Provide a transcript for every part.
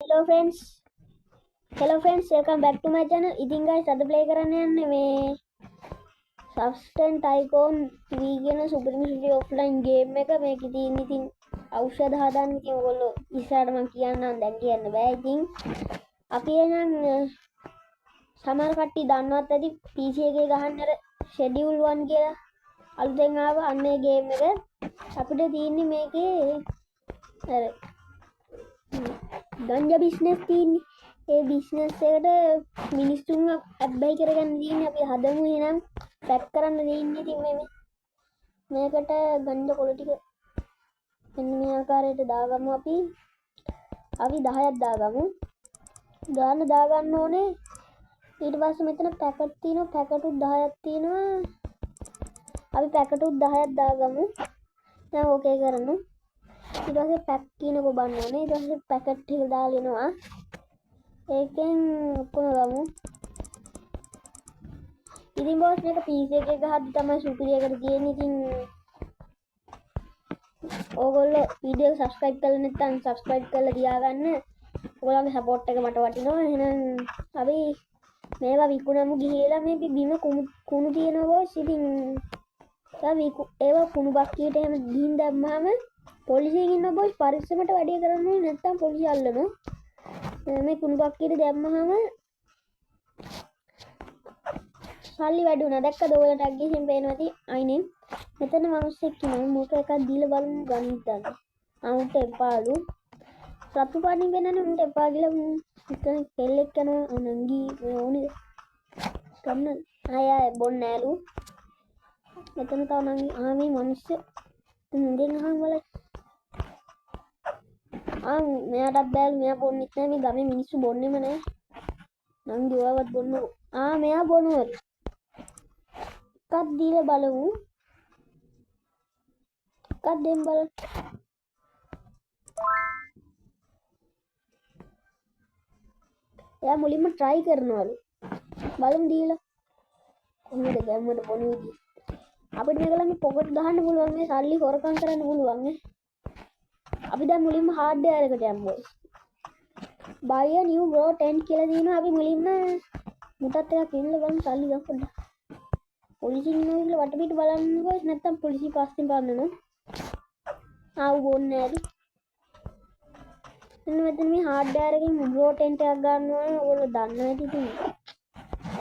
Hello friends. Hello friends, welcome back to my channel. ඉතින් guys අද play කරන්න යන්නේ මේ Substance Tycoon V කියන Supreme City offline game එක. මේක තියෙන ඉතින් ඖෂධ හදන්න ඉතින් ඔයගොල්ලෝ ඉස්සරහට මම කියන්නම් දැන් කියන්න බෑ. ඉතින් අපි එනං සමහර කට්ටිය දන්නවත් ඇති PC එකේ ගහන්න අර schedule 1 කියලා අලුතෙන් ආව අන්නේ game එක. අපිට තියෙන්නේ මේකේ අර ගංජා බිස්නස් තියෙන්නේ. ඒ බිස්නස් එකට මිනිස්සුන්ව අබ්බැහි කරගන්න තියෙන්නේ. අපි හදමු එහෙනම් පැක් කරන්න තියෙන්නේ. ඉතින් මේකට ගංජා කොළ ටික මෙන්න මේ ආකාරයට දාගමු අපි 10ක් දාගමු. දාගන්න ඕනේ. ඊට පස්සේ මෙතන පැකට් තියෙනවා. පැකටුත් 10ක් තියෙනවා. අපි පැකටුත් 10ක් දාගමු. දැන් ඕකේ කරමු. ඊට පස්සේ පැක් කියනක බලන්න ඕනේ. ඊට පස්සේ පැකට් එක දාලා ඒකෙන් ඔක්කොම ගමු. ඉතින් බොස් මේක PC එකේ ගහද්දි තමයි සුපිරියකට තියෙන්නේ. ඉතින් ඕගොල්ලෝ වීඩියෝ එක subscribe කරලා නැත්නම් subscribe කරලා තියාගන්න. ඔයගොල්ලන්ගේ support එක මට වටිනවා. එහෙනම් අපි මේවා විකුණමු ගිහිලා මේ බිම කුණු තියෙනවා බොස්. ඉතින් ඒවා කුණු බක්කියට එහෙම ගිහින් දැම්මම පොලිසියෙන් ඉන්න බොස් පරිස්සමට වැඩේ කරන්න ඕනේ නැත්නම් පොලිසිය අල්ලනවා. මේ කුණු බක්කියට දැම්මම සල්ලි වැඩි වුණා. දැක්කද ඔයාලට ටැග් එකෙන් පේනවා ඇති. අයිනේ මෙතන මිනිස්සෙක් ඉන්නවා. මොකක් එකක් දීලා බලමු ගන්නත්. උන්ට එපාලු. රතු පාටින් වෙනනේ උන්ට එපා කියලා මෙතන කෙල්ලෙක් යනවා නංගි ඕනේ. ගන්න ආය බොන්නේ නෑලු. මෙතන තව නංගි මේ මිනිස්සු දෙන්න අහන් වල මෙයාටත් බෑලු. මෙයා බොන්නෙත් නෑ. මේ ගමේ මිනිස්සු බොන්නෙම නෑ. නංගි ඔයාවත් බොන්නකෝ. මෙයා බොනවලු. එකක් දීලා බලමු. එකක් දෙන්න බලන්න. එයා මුලින්ම try කරනවලු. බලමු දීලා. කොහොමද ගැම්මට බොන විදිය. අපිට මේගොල්ලන්ගේ පොකට් ගහන්න පුළුවන්. මේ සල්ලි හොරකම් කරන්න පුළුවන් නේ. අපි දැන් මුලින්ම hardware එකට යමු boys. buy a new bro 10 කියලා දිනවා. අපි මුලින්ම මුටත් එකක් ඉන්න බලමු සල්ලි ගන්න පොඩ්ඩක්. පොලිසිය ඉන්නවා කියලා වටපිට බලන්න boys. නැත්තම් පොලිසිය පස්සෙන් බලනවා. ආව බොන්නේ නෑලු. මෙතන මේ hardware එකෙන් bro 10 එකක් ගන්න ඕනේ. ඔයගොල්ලෝ දන්නවා ඇති ඉතින්.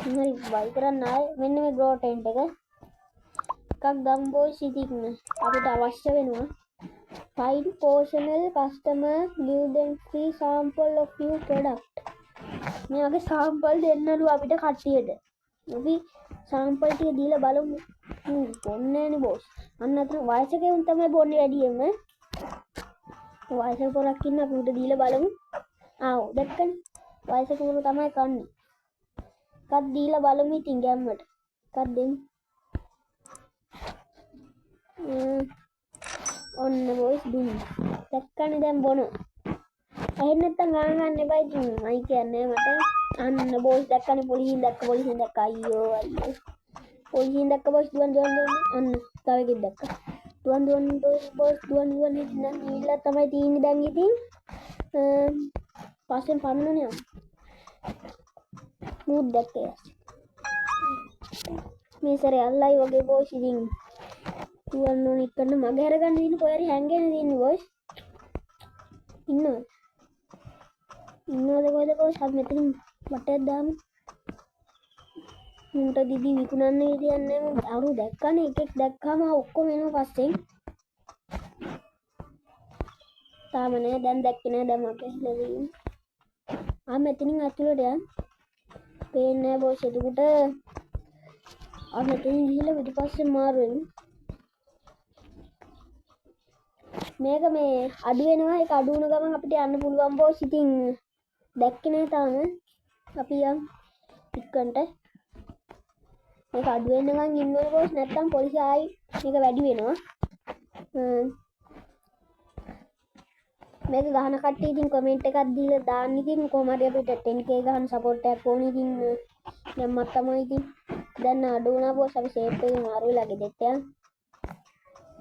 හරි buy කරන්න ආයේ මෙන්න මේ bro 10 එක. එකක් ගමු boys. ඉතින් අපිට අවශ්‍ය වෙනවා find personal customer give them free sample of your product. මේ වගේ sample දෙන්නලු අපිට කට්ටියට. අපි sample ටික දීලා බලමු. බොන්නේ නෑනේ boss. අන්න අතන වයසක උන් තමයි බොන්නේ වැඩියෙන්ම. වයසක පොරක් ඉන්න අපි උඩ දීලා බලමු. දැක්කනේ. වයසක පොර තමයි කන්නේ. එකක් දීලා බලමු ඉතින් ගැම්මට. එකක් දෙමු. ඔන්න බොයිස් දුන්නා. දැක්කනේ දැන් බොනවා. ඇහෙන්නේ නැත්තම් ගාන එපා ඉතින් මයි කියන්නේ මට. අන්න බොයිස් දැක්කනේ පොලිසියෙන් දැක්ක අයියෝ. පොලිසියෙන් දැක්ක බොයිස් දුවන්. අන්න තව එකෙක් දැක්කා. දුවන් බොයිස් දුවන් ඉන්න නීලා තමයි තියෙන්නේ දැන් ඉතින්. පස්සෙන් පන්නන්නේ මූත් දැක්කේ. මේ සැරේ අල්ලයි වගේ බොයිස් ඉතින් දුවන් ඕන ඉක්කන්න මගේ හැරගන්න දින කොහරි හැංගෙන දින්නේ බොයිස්. ඉන්නවද කොහෙද බොස්? අපි මෙතන වටයක් දාමු. මුන්ට දිදි විකුණන්න විදියන්නේ අරු දැක්කනේ. එකෙක් දැක්කම ඔක්කොම එනවා පස්සෙන්. තාම නෑ. දැන් දැක්කේ නෑ. දැන් අපේ හැලෙන්නේ. මෙතනින් අතුලට යන්න. පේන්නේ නෑ බොස්. එතකොට මෙතනින් ගිහලා පිටිපස්සේ මාරු වෙමු. මේක මේ අඩු වෙනවා. ඒක අඩු වුණ ගමන් අපිට යන්න පුළුවන් බොස්. ඉතින් දැක්කේ නෑ තාම. අපි යම් ඉක්කන්ට මේක අඩු වෙන ගමන් ඉන්න ඕනේ බොස්. නැත්තම් පොලිසිය ආයි මේක වැඩි වෙනවා. මේක ගහන කට්ටිය ඉතින් කමෙන්ට් එකක් දීලා දාන්න. ඉතින් කොහොම හරි අපිට 10k ගහන සපෝට් එකක් ඕනේ. ඉතින් දැම්මත් තමයි ඉතින් දැන් අඩු වුණා බොස්. අපි සේෆ් එකේ මාරු වෙලා ගෙදරට යන්න.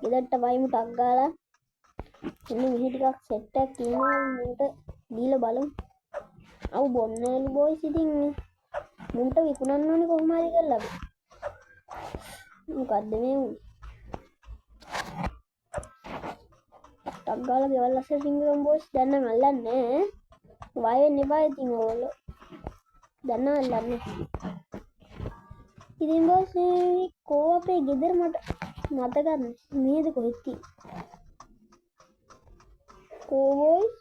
ගෙදරට වයිමු ටක් ගාලා. ඉන්න මෙහි ටිකක් සෙට් එකක් තියෙනවා. මේකට දීලා බලමු. අව බොන්නලු බොයිස් ඉතින් මුන්ට විකුණන්න ඕනේ කොහොම හරි කරලා. මොකද්ද මේ උනේ? ටක් ගාලා ගෙවල් අස්සට රිංගන බොයිස් දැන් නම් අල්ලන්නේ නැහැ. වය වෙන්න එපා ඉතින් ඕගොල්ලෝ. දැන් නම් අල්ලන්නේ. ඉතින් බොයිස් කෝ අපේ ගෙදර මට මතක නේද කොහෙද තියෙන්නේ? කෝ බොයිස්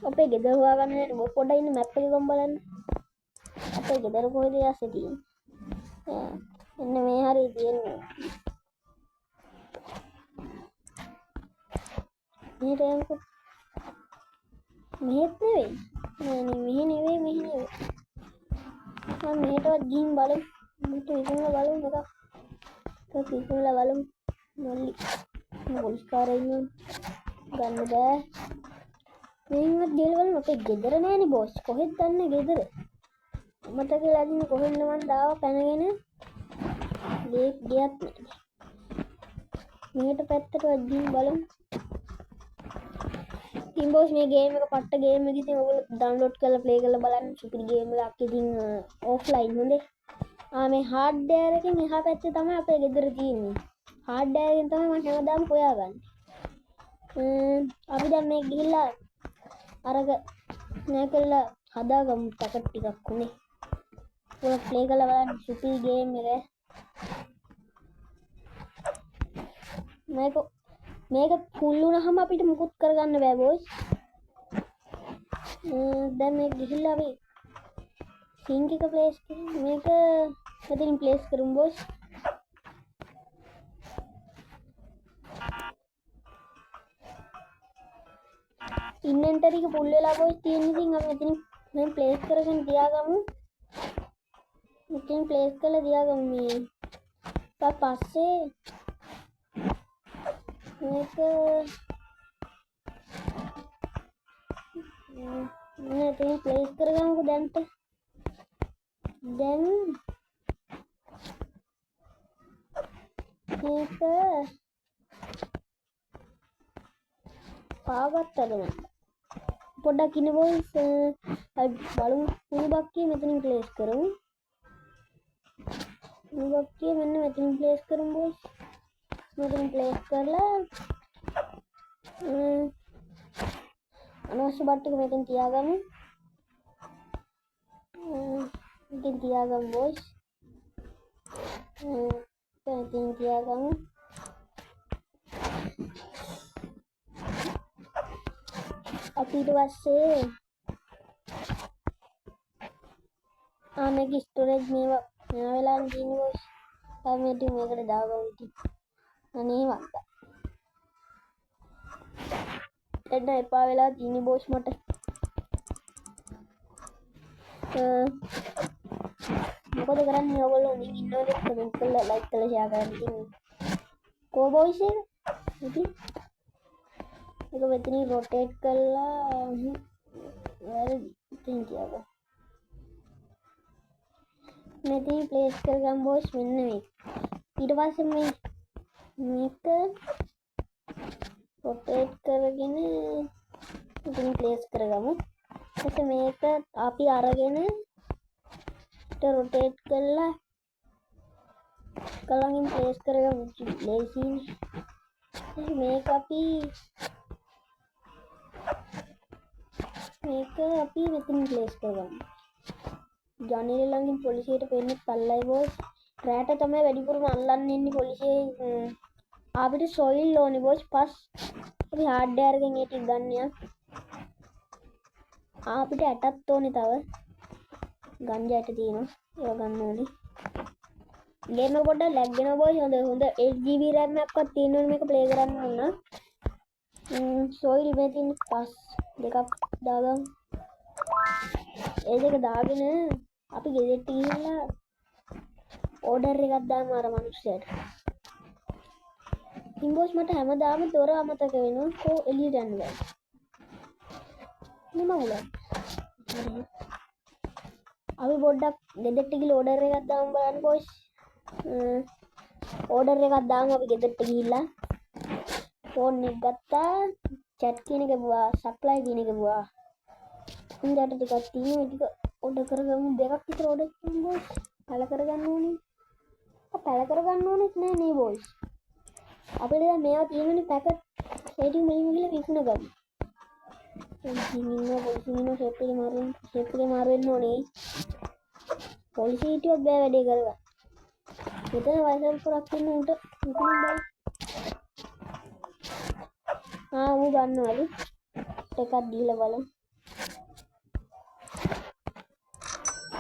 අපේ ගෙදර හොයාගන්න නේද පොඩ්ඩක් ඉන්න මැප් එක ගොම් බලන්න. අපේ ගෙදර කොහෙද යස්සේ තියෙන්නේ? එන්න මේ හරිය තියෙන්නේ. මෙහෙට යන්නකෝ. මෙහෙත් නෙවෙයි. නෑ මෙහෙ නෙවෙයි. මම මෙහෙටවත් ගිහින් බලමු. මෙහෙට විකුණලා බලමු එකක්. ඒක විකුණලා බලමු. මල්ලි. පොලිස් කාරය ඉන්නේ. ගන්න බෑ. මේවත් ගෙල් වල අපේ ගෙදර නෑනේ බොස්. කොහෙද දන්නේ ගෙදර? මතක ලැබුණේ කොහෙන්ද මන් දාව පැනගෙන. ගියත් නෑ. මෙහෙට පැත්තට වදින් බලමු. ඉතින් බොස් මේ ගේම් එක පට්ට ගේම් එක ඉතින් ඔයගොල්ලෝ ඩවුන්ලෝඩ් කරලා ප්ලේ කරලා බලන්න. සුපිරි ගේම් එකක් ඉතින් ඔෆ්ලයින් හොඳේ. මේ හાર્ඩ්වෙයාර් එකෙන් එහා පැත්තේ තමයි අපේ ගෙදර තියෙන්නේ. හાર્ඩ්වෙයාර් එකෙන් තමයි මම හැමදාම හොයාගන්නේ. අපි දැන් මේ ගිහිල්ලා අරක නෑ කරලා හදාගමු පැකට් ටිකක් උනේ. ඔය ප්ලේ කරලා බලන්න සුපිරි ගේම් එක. මේක ෆුල් වුණාම අපිට මුකුත් කරගන්න බෑ බොයිස්. දැන් මේ ගිහිල්ලා අපි සිංක් එක ප්ලේස් කරමු. මේක මෙතනින් ප්ලේස් කරමු බොයිස්. ඉන්වෙන්ටරි එක ෆුල් වෙලා බොයිස් තියෙන ඉතින් අපි මෙතනින් දැන් ප්ලේස් කරගෙන තියාගමු. මෙතනින් ප්ලේස් කරලා තියාගමු මේ. පස්සේ මේක මෙතනින් ප්ලේස් කරගමුකෝ දැන්ට. දැන් මේක පාගත්තද මම පොඩ්ඩක් ඉන්න බොයිස්. බලමු කුණු බක්කිය මෙතනින් ප්ලේස් කරමු. කුණු බක්කිය මෙන්න මෙතනින් ප්ලේස් කරමු බොයිස්. මෙතනින් ප්ලේස් කරලා අනවශ්‍ය බට් එක මෙතෙන් තියාගමු. මෙතෙන් තියාගමු බොයිස්. මෙතෙන් තියාගමු. අපි ඊට පස්සේ මේක ස්ටෝරේජ් මේවා වෙලා තියෙන්නේ බොයිස්. අපි ඉතින් මේකට දාගමු ඉතින්. අනේ වත්තා. එන්න එපා වෙලා තියෙන්නේ බොයිස් මට. මොකද කරන්නේ ඔයගොල්ලෝ මේ ඉන්නවද කමෙන්ට් කරලා ලයික් කරලා ෂෙයා කරන්න ඉතින්. කෝ බොයිස් එක? ඉතින් ඒක මෙතනින් රොටේට් කරලා ඉතින් තියාගන්න. මෙතනින් ප්ලේස් කරගන්න බොයිස් මෙන්න මේක. ඊට පස්සේ මේක රොටේට් කරගෙන මෙතනින් ප්ලේස් කරගමු. ඊට මේක අපි අරගෙන රොටේට් කරලා කලින් ප්ලේස් කරගමු. ලේසියි. මේක අපි මෙතනින් ප්ලේස් කරගමු. ජනේල ළඟින් පොලිසියට පෙන්නේ පල්ලයි බොයිස්. රැට තමයි වැඩිපුරම අල්ලන්නේ ඉන්නේ පොලිසියේ. අපිට සොයිල් ඕනේ බොයිස්. පස් අපි හાર્ඩ්වෙයාර් එකෙන් ඒක ගන්න යක්. අපිට ඇටත් ඕනේ තව. ගංජා ඇට තියෙනවා. ඒක ගන්න ඕනේ. ගේම එක පොඩ්ඩක් ලැග් වෙනවා බොයිස්. හොඳ 8GB RAM එකක්වත් තියෙනවනේ මේක ප්ලේ කරන්න ඕන. සොයිල් මෙතන පස් දෙකක් දාගමු. ඒ දෙක දාගෙන අපි ගෙදරට ගිහිල්ලා ඕඩර් එකක් දාමු අර මිනිස්සයාට. ඉතින් බොස් මට හැමදාම දොර අමතක වෙනවා. කො එළියට යන්න බෑ. නිමවල. අපි පොඩ්ඩක් ගෙදරට ගිහලා ඕඩර් එකක් දාමු බලන්න බොස්. ඕඩර් එකක් දාමු අපි ගෙදරට ගිහිල්ලා. ෆෝන් එක ගත්තා chat කියන එක ගුවා supply කියන එක ගුවා ඉන්දට ටිකක් තියෙනවා ටික order කරගමු දෙකක් විතර order කරමු boys පැල කරගන්න ඕනේ පැල කරගන්න ඕනෙත් නෑ නේ boys අපිට දැන් මේවා තියෙනනේ පැකට් හේටින් මෙලිම ගිහලා විකුණ ගමු ඉන්නවා ෂේප් එකේ මාරු වෙන්න ඕනේ පොලිසිය හිටියොත් බෑ වැඩේ කරගන්න මෙතන වයිසල් කරක් ඉන්න උන්ට විකුණන්න බෑ ඌ ගන්නවලු එකක් දීලා බලමු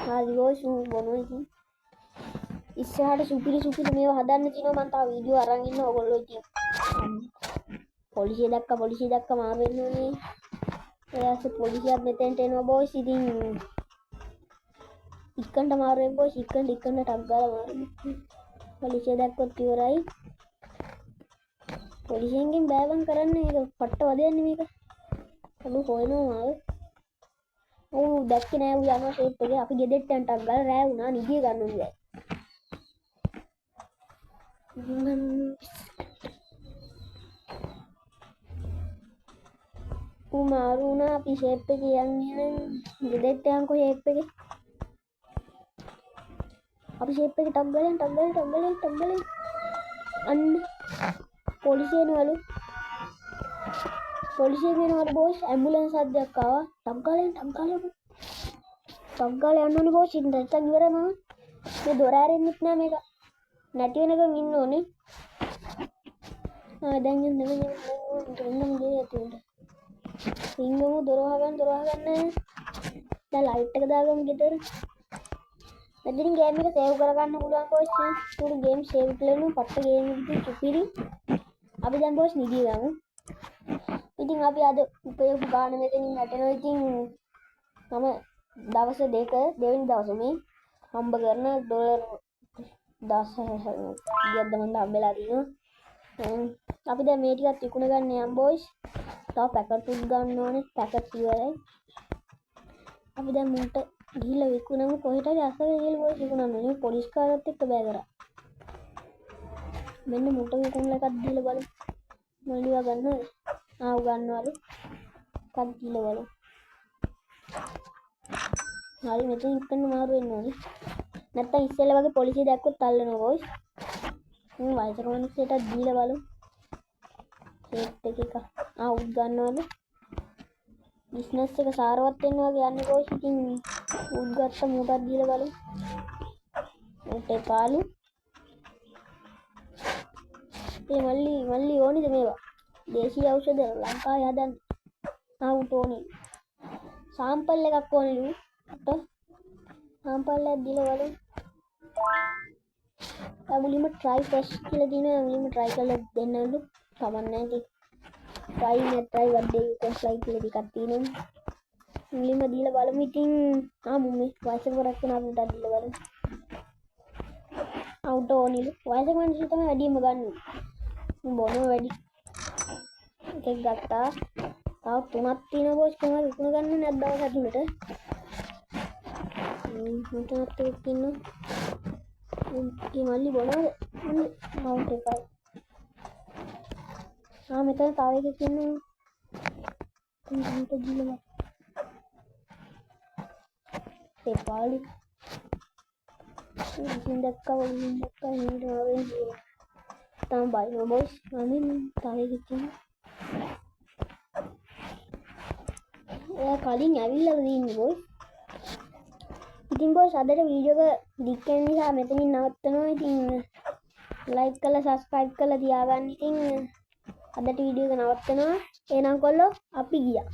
හරි boys ඌ බොනවා ඉතින් ඉස්සරහට සුපිරි මේවා හදන්න තියෙනවා මම තාම වීඩියෝ අරන් ඉන්න ඕගොල්ලෝ ඉතින් පොලිසිය දැක්ක මාරු වෙන්න ඕනේ ඊට පොලිසියත් මෙතෙන්ට එනවා boys ඉතින් ඉක්කන්ට මාරු වෙන්න boys ඉක්කන්ට ටක් ගාලා මාරු පොලිසිය දැක්කොත් ඉවරයි පොලිසියෙන් බෑවන් කරන්න මේක පට්ට වදයන්නේ මේක අලු හොයනවා මාව ඌ දැක්කේ නෑ ඌ යනවා ෂේප් එකේ අපි ගෙදෙට්ට යන්න ටක් ගාලා රෑ වුණා නිදිය ගන්න ඕනේ ඌ මාරු වුණා අපි ෂේප් එකේ යන්නේ ගෙදෙට්ට යන්කෝ ෂේප් එකේ අපි ෂේප් එකේ ටක් ගාලා අන්න පොලිසිය එනවලු බෝස් ඇම්බුලන්ස් සද්දයක් ආවා ටක් ගාලා යන්න ඕනේ බෝස් ඉතින් නැත්තම් ඉවරයි මම මේ දොර ඇරෙන්නෙත් නෑ මේක නැති වෙනකන් ඉන්න ඕනේ දැන් යන්න ගියේ ඇතුළට ඉංගමු දොර වහගන්න දැන් ලයිට් එක දාගමු ගෙදර මෙතනින් ගේම් එක සේව් කරගන්න පුළුවන් බෝස් සුළු ගේම් සේව් කරලා පට්ට ගේම් එකකින් සුපිරි අපි දැන් බෝස් නිදිය ගමු ඉතින් අපි අද උපයෝග ගන්න මෙතනින් වැටෙනවා ඉතින් මම දවස් දෙක දෙවෙනි දවසේ මේ හම්බ කරන ඩොලර් 10,000ක් මම හම්බෙලා තියෙනවා අපි දැන් මේ ටිකත් විකුණ ගන්න යම් බෝස් තව පැකට් උත් ගන්න ඕනේ පැකට් ඉවරයි අපි දැන් මුන්ට ගිහිල්ලා විකුණමු කොහෙට හරි අසල ගිහිල්ලා බෝස් විකුණන්න ඕනේ පොලිස් කාරයත් එක්ක බෑ කරා මෙන්න මුන්ට විකුණලා එකක් දීලා බලමු මොනවා ගන්නවද ගන්නවලු එකක් දීලා බලමු හරි මෙතන ඉක්කන්න මාරු වෙන්න ඕනේ නැත්තම් ඉස්සෙල්ලා වගේ පොලිසිය දැක්කොත් අල්ලනවා බෝස් වයසක මිනිස්සුන්ට දීලා බලමු ෂේප් එක උත් ගන්නවලු බිස්නස් එක සාරවත් වෙන්න වගේ යන්නේ බෝස් ඉතින් උත් ගත්ත මූටක් දීලා බලමු උට පාලු ඒ මල්ලි ඕනිද මේවා දේශීය ඖෂධ ලංකාවේ හදන්න උට ඕනේ සාම්පල් එකක් ඕනෙලු උට සාම්පල් එකක් දීලා බලමු මුලින්ම try first කියලා දිනවා මුලින්ම try කරලා දෙන්නලු කමන්නේ ඉතින් try what day you can fly කියලා ටිකක් තියෙනවා මුලින්ම දීලා බලමු ඉතින් මුමේ වයසක කරක් වෙන අපිට දීලා බලමු අවුට ඕනිලු වයසක මිනිස්සු තමයි වැඩිම ගන්න බොනවා වැඩි එකක් ගත්තා තව තුනක් තියෙනවා බෝස් කොහමද විකුණ ගන්න නැත් දවස් ඇතුළට තුනක් තියෙනවා මේ මල්ලි බොනවද මවුන්ට් එකයි මෙතන තව එකක් ඉන්නවා තුන්ට දීලා ඒ පාලු ඉතින් දැක්කා හින්ට ආවෙන් කියලා තාම බයිනවා බෝස් මම තව එකක් ඉන්නවා කලින් ඇවිල්ලා ඉන්නේ බෝස් ඉතින් බෝස් අදට වීඩියෝ එක ඩික් වෙන නිසා මෙතනින් නවත්තනවා ඉතින් ලයික් කරලා සබ්ස්ක්‍රයිබ් කරලා තියාගන්න ඉතින් අදට වීඩියෝ එක නවත්තනවා එහෙනම් කොල්ලෝ අපි ගියා